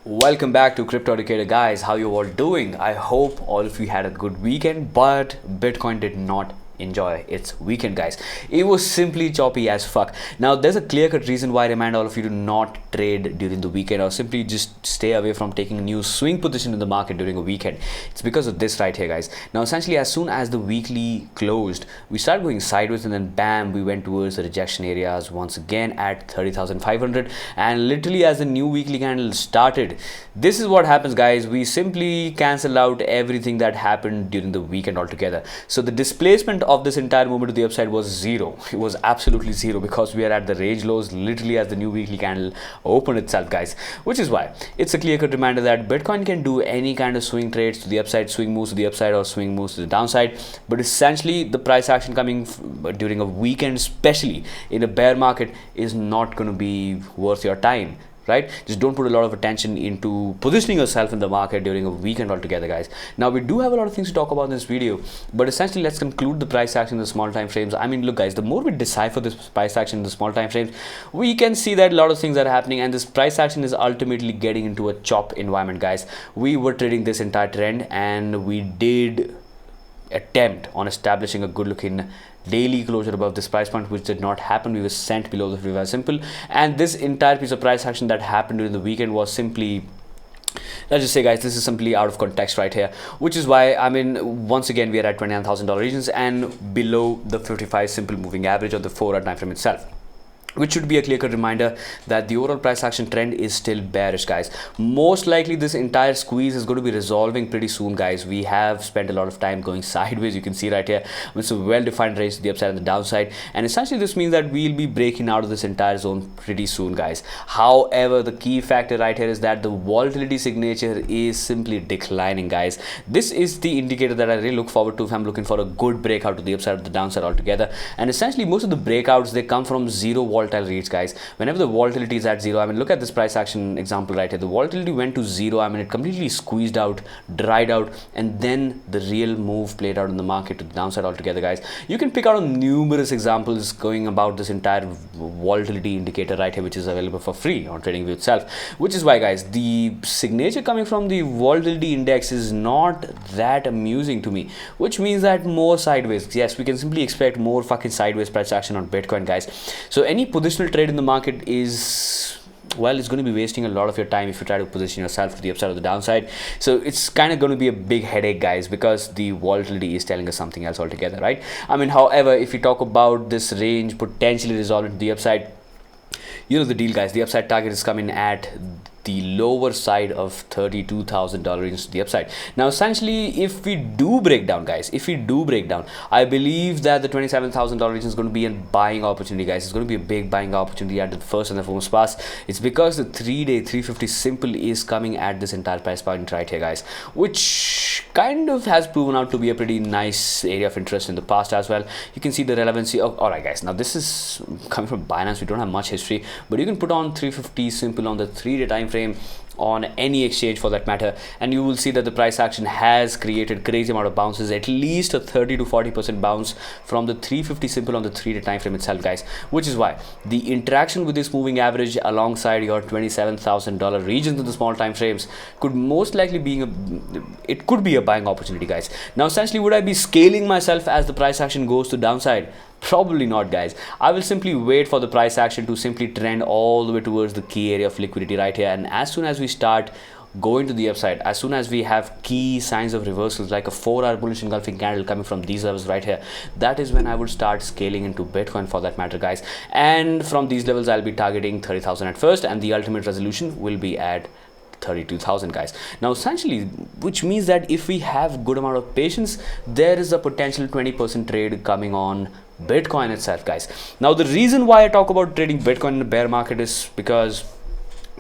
Welcome back to Crypto Educator, guys. How you all doing? I hope all of you had a good weekend, but Bitcoin did not enjoy its weekend, guys. It was simply choppy as fuck. Now there's a clear-cut reason why I remind all of you to not trade during the weekend, or simply just stay away from taking a new swing position in the market during a weekend. It's because of this right here, guys. Now essentially, as soon as the weekly closed, we started going sideways, and then bam, we went towards the rejection areas once again at 30,500. And literally as the new weekly candle started, this is what happens, guys. We simply cancel out everything that happened during the weekend altogether. So the displacement of this entire movement to the upside was zero. It was absolutely zero, because we are at the range lows literally as the new weekly candle opened itself, guys. Which is why it's a clear-cut reminder that Bitcoin can do any kind of swing trades to the upside, swing moves to the upside, or swing moves to the downside. But essentially the price action coming during a weekend, especially in a bear market, is not going to be worth your time. Right? Just don't put a lot of attention into positioning yourself in the market during a weekend altogether, guys. Now we do have a lot of things to talk about in this video, but essentially let's conclude the price action in the small time frames. I mean, look, guys, the more we decipher this price action in the small time frames, we can see that a lot of things are happening, and this price action is ultimately getting into a chop environment, guys. We were trading this entire trend, and we did attempt on establishing a good looking daily closure above this price point, which did not happen. We were sent below the 55 simple, and this entire piece of price action that happened during the weekend was simply, let's just say, guys, this is simply out of context right here, which is why, I mean, once again we are at $29,000 regions and below the 55 simple moving average on the 4-hour time frame itself, which should be a clear-cut reminder that the overall price action trend is still bearish, guys. Most likely this entire squeeze is going to be resolving pretty soon, guys. We have spent a lot of time going sideways. You can see right here, it's a well-defined range to the upside and the downside, and essentially this means that we'll be breaking out of this entire zone pretty soon, guys. However, the key factor right here is that the volatility signature is simply declining, guys. This is the indicator that I really look forward to if I'm looking for a good breakout to the upside or the downside altogether. And essentially most of the breakouts, they come from zero volatile reads, guys. Whenever the volatility is at zero, I mean, look at this price action example right here. The volatility went to zero. I mean, it completely squeezed out, dried out, and then the real move played out in the market to the downside altogether, guys. You can pick out on numerous examples going about this entire volatility indicator right here, which is available for free on TradingView itself. Which is why, guys, the signature coming from the volatility index is not that amusing to me, which means that more sideways. Yes, we can simply expect more fucking sideways price action on Bitcoin, guys. So any positional trade in the market is, well, it's going to be wasting a lot of your time if you try to position yourself to the upside or the downside. So it's kind of going to be a big headache, guys, because the volatility is telling us something else altogether, right? I mean, however, if you talk about this range potentially resolving to the upside, you know the deal, guys. The upside target is coming at the lower side of $32,000 into the upside. Now essentially, if we do break down, guys, I believe that the $27,000 region is going to be a buying opportunity, guys. It's going to be a big buying opportunity at the first and the foremost pass. It's because the 3-day 350 simple is coming at this entire price point right here, guys, which kind of has proven out to be a pretty nice area of interest in the past as well. You can see the relevancy of, all right, guys, now this is coming from Binance. We don't have much history, but you can put on 350 simple on the 3-day time frame on any exchange for that matter, and you will see that the price action has created crazy amount of bounces, at least a 30 to 40% bounce from the 350 simple on the 3-day time frame itself, guys. Which is why the interaction with this moving average alongside your $27,000 regions in the small time frames could most likely be a buying opportunity, guys. Now essentially, would I be scaling myself as the price action goes to downside? Probably not, guys. I will simply wait for the price action to simply trend all the way towards the key area of liquidity right here, and as soon as we start going to the upside, as soon as we have key signs of reversals like a 4-hour bullish engulfing candle coming from these levels right here, that is when I would start scaling into Bitcoin for that matter, guys. And from these levels, I'll be targeting 30,000 at first, and the ultimate resolution will be at 32,000, guys. Now essentially, which means that if we have good amount of patience, there is a potential 20% trade coming on Bitcoin itself, guys. Now the reason why I talk about trading Bitcoin in the bear market is because,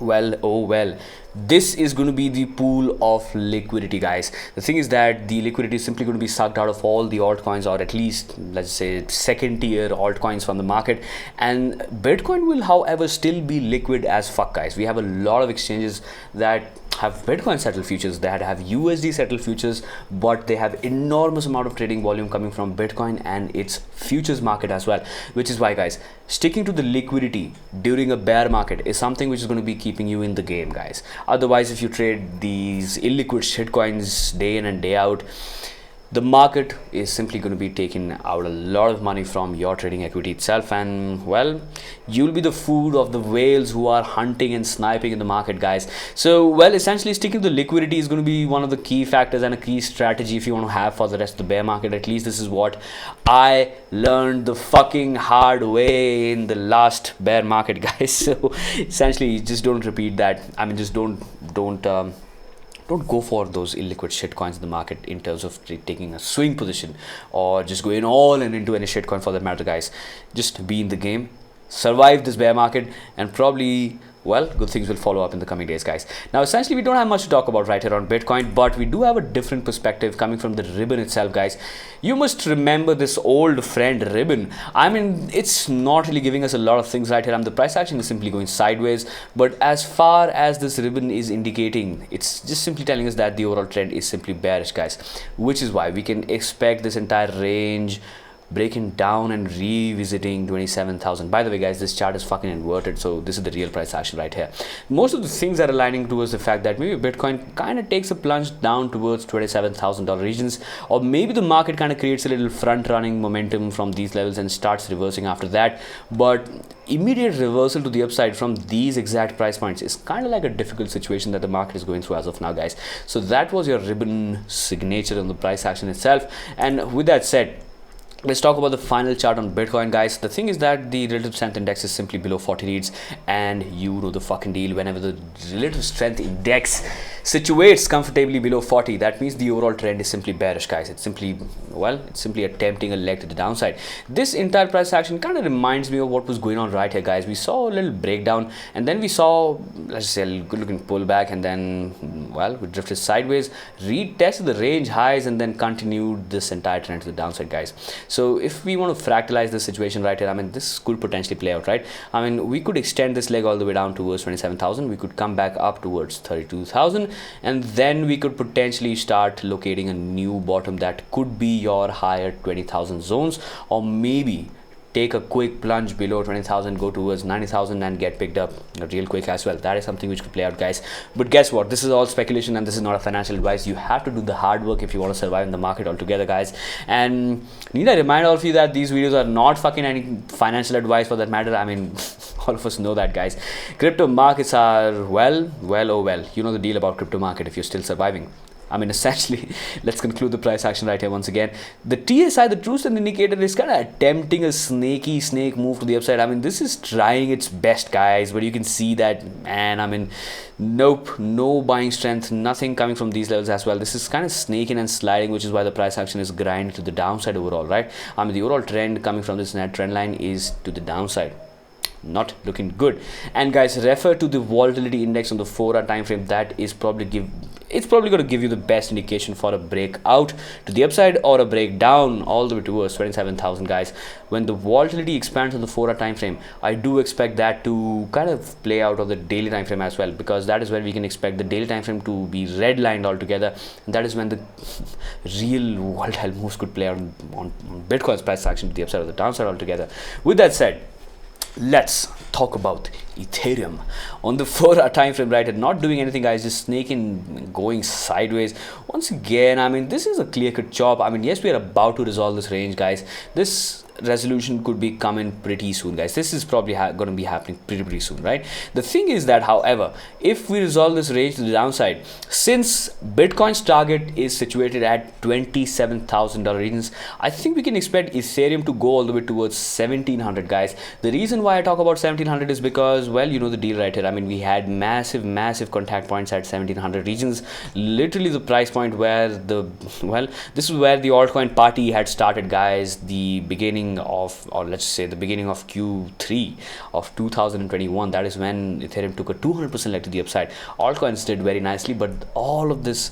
well, this is going to be the pool of liquidity, guys. The thing is that the liquidity is simply going to be sucked out of all the altcoins, or at least let's say second tier altcoins from the market, and Bitcoin will however still be liquid as fuck, guys. We have a lot of exchanges that have Bitcoin settled futures, they have USD settled futures, but they have enormous amount of trading volume coming from Bitcoin and its futures market as well, which is why, guys, sticking to the liquidity during a bear market is something which is going to be keeping you in the game, guys. Otherwise, if you trade these illiquid shitcoins day in and day out, the market is simply going to be taking out a lot of money from your trading equity itself, and well, you'll be the food of the whales who are hunting and sniping in the market, guys. So well, essentially sticking to the liquidity is going to be one of the key factors and a key strategy if you want to have for the rest of the bear market. At least this is what I learned the fucking hard way in the last bear market, guys. So essentially just don't repeat that. I mean, just don't go for those illiquid shitcoins in the market in terms of taking a swing position or just going all in into any shitcoin for that matter, guys. Just be in the game, survive this bear market, and probably, well, good things will follow up in the coming days, guys. Now, essentially, we don't have much to talk about right here on Bitcoin, but we do have a different perspective coming from the ribbon itself, guys. You must remember this old friend ribbon. I mean, it's not really giving us a lot of things right here. The price action is simply going sideways, but as far as this ribbon is indicating, it's just simply telling us that the overall trend is simply bearish, guys, which is why we can expect this entire range breaking down and revisiting 27,000. By the way, guys, this chart is fucking inverted, so this is the real price action right here. Most of the things are aligning towards the fact that maybe Bitcoin kind of takes a plunge down towards $27,000 regions, or maybe the market kind of creates a little front running momentum from these levels and starts reversing after that. But immediate reversal to the upside from these exact price points is kind of like a difficult situation that the market is going through as of now, guys. So that was your ribbon signature on the price action itself. And with that said, let's talk about the final chart on Bitcoin, guys. The thing is that the relative strength index is simply below 40 reads, and you know the fucking deal. Whenever the relative strength index situates comfortably below 40, that means the overall trend is simply bearish, guys. It's simply, well, it's simply attempting a leg to the downside. This entire price action kind of reminds me of what was going on right here, guys. We saw a little breakdown, and then we saw, let's say, a good looking pullback, and then, well, we drifted sideways, retested the range highs, and then continued this entire trend to the downside, guys. So if we want to fractalize the situation right here, I mean, this could potentially play out, right? I mean, we could extend this leg all the way down towards 27,000. We could come back up towards 32,000, and then we could potentially start locating a new bottom that could be your higher 20,000 zones, or maybe take a quick plunge below 20,000, go towards 90,000 and get picked up real quick as well. That is something which could play out, guys. But guess what? This is all speculation and this is not a financial advice. You have to do the hard work if you want to survive in the market altogether, guys. And need I remind all of you that these videos are not fucking any financial advice for that matter. I mean, all of us know that, guys. Crypto markets are, well, you know the deal about crypto market if you're still surviving. I mean, essentially, let's conclude the price action right here once again. The TSI, the true strength indicator, is kind of attempting a snaky snake move to the upside. I mean, this is trying its best, guys, but you can see that, man, I mean, nope, no buying strength, nothing coming from these levels as well. This is kind of snaking and sliding, which is why the price action is grinding to the downside overall, right? I mean, the overall trend coming from this net trend line is to the downside. Not looking good. And guys, refer to the volatility index on the 4-hour time frame. That is probably going to give you the best indication for a breakout to the upside or a breakdown all the way towards 27,000, guys. When the volatility expands on the 4-hour time frame, I do expect that to kind of play out on the daily time frame as well, because that is where we can expect the daily time frame to be redlined altogether, and that is when the real volatile moves could play out on Bitcoin's price action to the upside or the downside altogether. With that said, let's talk about Ethereum on the 4-hour time frame, right? And not doing anything, guys, just snaking, going sideways once again. I mean, this is a clear-cut chop. I mean, yes, we are about to resolve this range, guys. This resolution could be coming pretty soon, guys. This is probably going to be happening pretty soon, right? The thing is that, however, if we resolve this range to the downside, since Bitcoin's target is situated at $27,000 regions, I think we can expect Ethereum to go all the way towards 1,700, guys. The reason why I talk about 1,700 is because, well, you know the deal right here. I mean, we had massive contact points at 1,700 regions, literally the price point where the, well, this is where the altcoin party had started, guys. The beginning of, or let's say the beginning of Q3 of 2021, that is when Ethereum took a 200% leg to the upside. Altcoins did very nicely, but all of this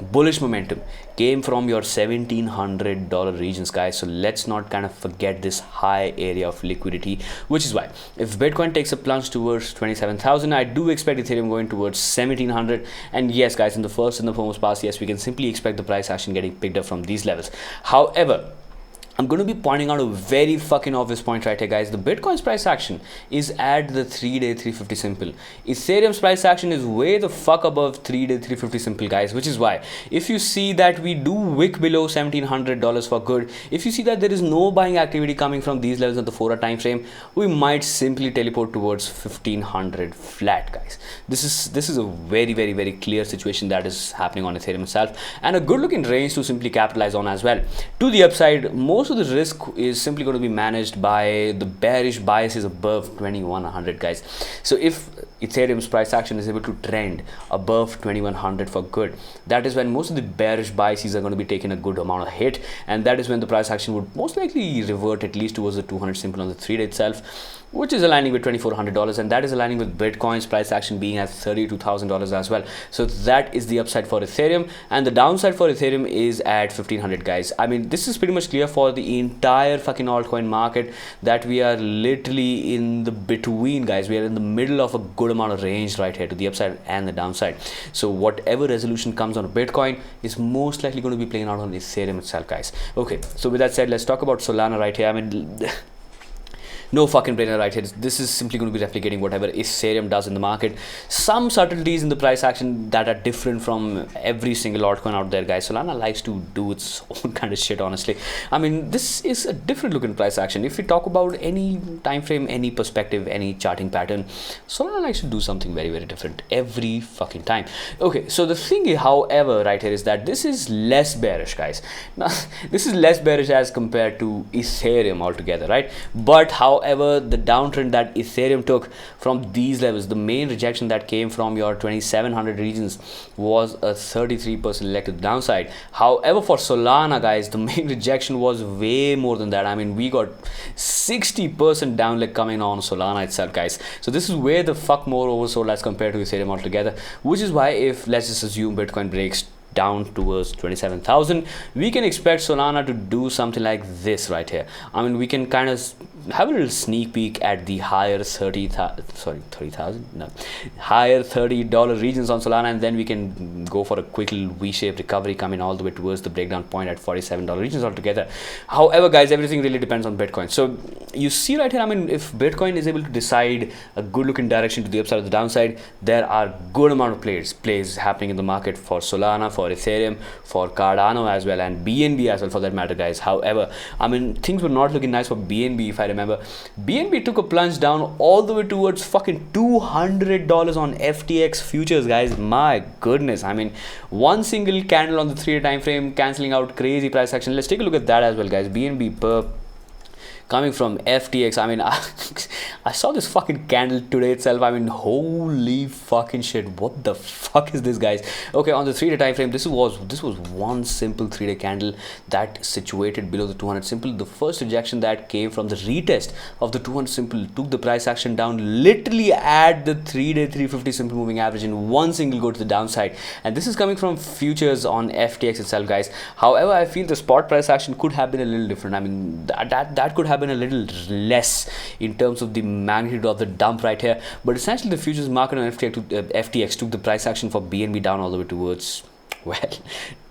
bullish momentum came from your $1,700 regions, guys. So let's not kind of forget this high area of liquidity, which is why if Bitcoin takes a plunge towards 27,000, I do expect Ethereum going towards 1,700. And yes, guys, in the first and the foremost pass, yes, we can simply expect the price action getting picked up from these levels. However, I'm going to be pointing out a very fucking obvious point right here, guys. The Bitcoin's price action is at the 3-day 350 simple. Ethereum's price action is way the fuck above 3-day 350 simple, guys, which is why if you see that we do wick below $1,700 for good, if you see that there is no buying activity coming from these levels at the 4-hour time frame, we might simply teleport towards 1,500 flat, guys. This is a very, very, very clear situation that is happening on Ethereum itself, and a good looking range to simply capitalize on as well. To the upside, most of the risk is simply going to be managed by the bearish biases above 2,100, guys. So if Ethereum's price action is able to trend above 2,100 for good, that is when most of the bearish biases are going to be taking a good amount of hit, and that is when the price action would most likely revert at least towards the 200 simple on the 3-day itself, which is aligning with $2,400, and that is aligning with Bitcoin's price action being at $32,000 as well. So that is the upside for Ethereum, and the downside for Ethereum is at 1,500, guys. I mean, this is pretty much clear for the entire fucking altcoin market that we are literally in the between, guys. We are in the middle of a good amount of range right here to the upside and the downside. So whatever resolution comes on Bitcoin is most likely going to be playing out on Ethereum itself, guys. Okay, so with that said, let's talk about Solana right here. I mean, no fucking brainer right here. This is simply going to be replicating whatever Ethereum does in the market. Some subtleties in the price action that are different from every single altcoin out there, guys. Solana likes to do its own kind of shit, honestly. I mean, this is a different looking price action. If we talk about any time frame, any perspective, any charting pattern, Solana likes to do something very, very different every fucking time. Okay, so the thing, however, right here is that this is less bearish, guys. Now, this is less bearish as compared to Ethereum altogether, right? But however, the downtrend that Ethereum took from these levels, the main rejection that came from your 2,700 regions was a 33% leg to the downside. However, for Solana, guys, the main rejection was way more than that. I mean, we got 60% down leg coming on Solana itself, guys. So this is way the fuck more oversold as compared to Ethereum altogether, which is why if let's just assume Bitcoin breaks down towards 27,000, we can expect Solana to do something like this right here. I mean, we can kind of have a little sneak peek at the higher higher $30 regions on Solana, and then we can go for a quick little V-shaped recovery coming all the way towards the breakdown point at $47 regions altogether. However, guys, everything really depends on Bitcoin. So you see right here, I mean, if Bitcoin is able to decide a good looking direction to the upside or the downside, there are good amount of plays happening in the market for Solana, for Ethereum, for Cardano as well, and BNB as well for that matter, guys. However, I mean, things were not looking nice for BNB. If I remember, BNB took a plunge down all the way towards fucking $200 on FTX futures, guys. My goodness, I mean, one single candle on the 3-day time frame cancelling out crazy price action. Let's take a look at that as well, guys. BNB per coming from FTX. I mean, I saw this fucking candle today itself. I mean, holy fucking shit, what the fuck is this, guys? Okay, on the 3-day time frame, this was one simple 3-day candle that situated below the 200 simple. The first rejection that came from the retest of the 200 simple took the price action down literally at the 3-day 350 simple moving average in one single go to the downside, and this is coming from futures on FTX itself, guys. However, I feel the spot price action could have been a little different. I mean, that could have been a little less in terms of the magnitude of the dump right here, but essentially the futures market on FTX took the price action for BNB down all the way towards, well,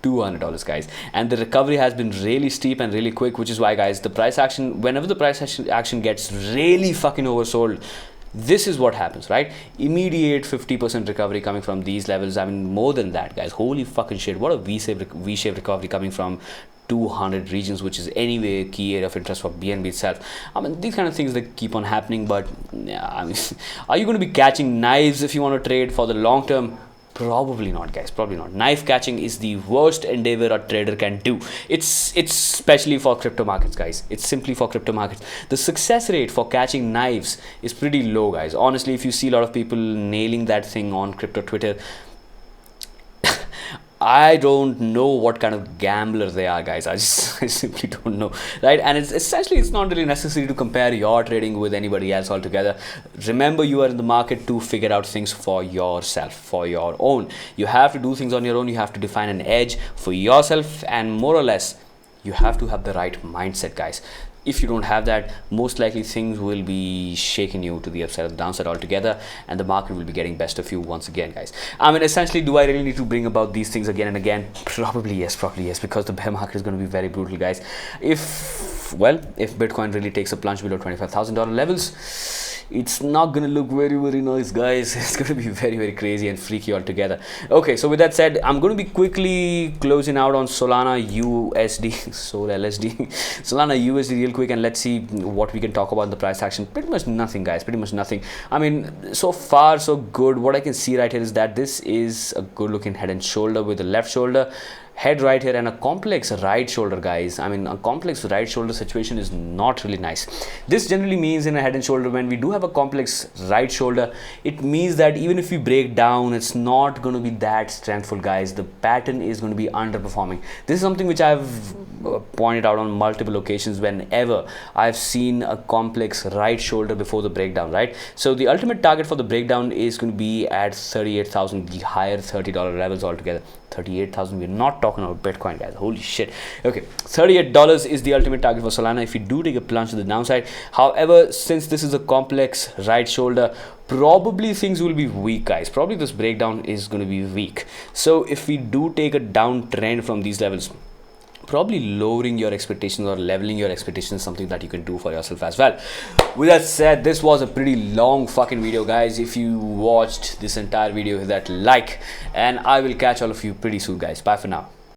$200, guys, and the recovery has been really steep and really quick, which is why, guys, the price action, whenever the price action gets really fucking oversold, this is what happens, right? Immediate 50% recovery coming from these levels. I mean, more than that, guys. Holy fucking shit, what a V-shaped recovery coming from 200 regions, which is anyway a key area of interest for BNB itself. I mean, these kind of things that keep on happening, but yeah, I mean, are you going to be catching knives if you want to trade for the long term? Probably not, guys. Probably not. Knife catching is the worst endeavor a trader can do. It's especially for crypto markets, guys. It's simply for crypto markets. The success rate for catching knives is pretty low, guys. Honestly, if you see a lot of people nailing that thing on crypto Twitter, I don't know what kind of gambler they are, guys. I simply don't know, right? And it's essentially, it's not really necessary to compare your trading with anybody else altogether. Remember, you are in the market to figure out things for yourself, for your own. You have to do things on your own. You have to define an edge for yourself, and more or less, you have to have the right mindset, guys. If you don't have that, most likely things will be shaking you to the upside or the downside altogether, and the market will be getting best of you once again, guys. I mean, essentially, do I really need to bring about these things again and again? Probably yes, because the bear market is going to be very brutal, guys. If Bitcoin really takes a plunge below $25,000 levels, it's not gonna look very nice, guys. It's gonna be very crazy and freaky altogether. Okay, so with that said, I'm gonna be quickly closing out on Solana USD Solana USD real quick, and let's see what we can talk about in the price action. Pretty much nothing, guys, pretty much nothing. I mean, so far so good. What I can see right here is that this is a good looking head and shoulder with the left shoulder, head right here, and a complex right shoulder, guys. I mean, a complex right shoulder situation is not really nice. This generally means in a head and shoulder, when we do have a complex right shoulder, it means that even if we break down, it's not going to be that strengthful, guys. The pattern is going to be underperforming. This is something which I've pointed out on multiple occasions whenever I've seen a complex right shoulder before the breakdown, right? So the ultimate target for the breakdown is going to be at 38,000, the higher $30 levels altogether. 38,000, we're not talking about Bitcoin, guys. Holy shit. Okay, $38 is the ultimate target for Solana if you do take a plunge to the downside. However, since this is a complex right shoulder, probably things will be weak, guys. Probably this breakdown is going to be weak. So if we do take a downtrend from these levels, probably lowering your expectations or leveling your expectations is something that you can do for yourself as well. With that said, this was a pretty long fucking video, guys. If you watched this entire video, hit that like, and I will catch all of you pretty soon, guys. Bye for now.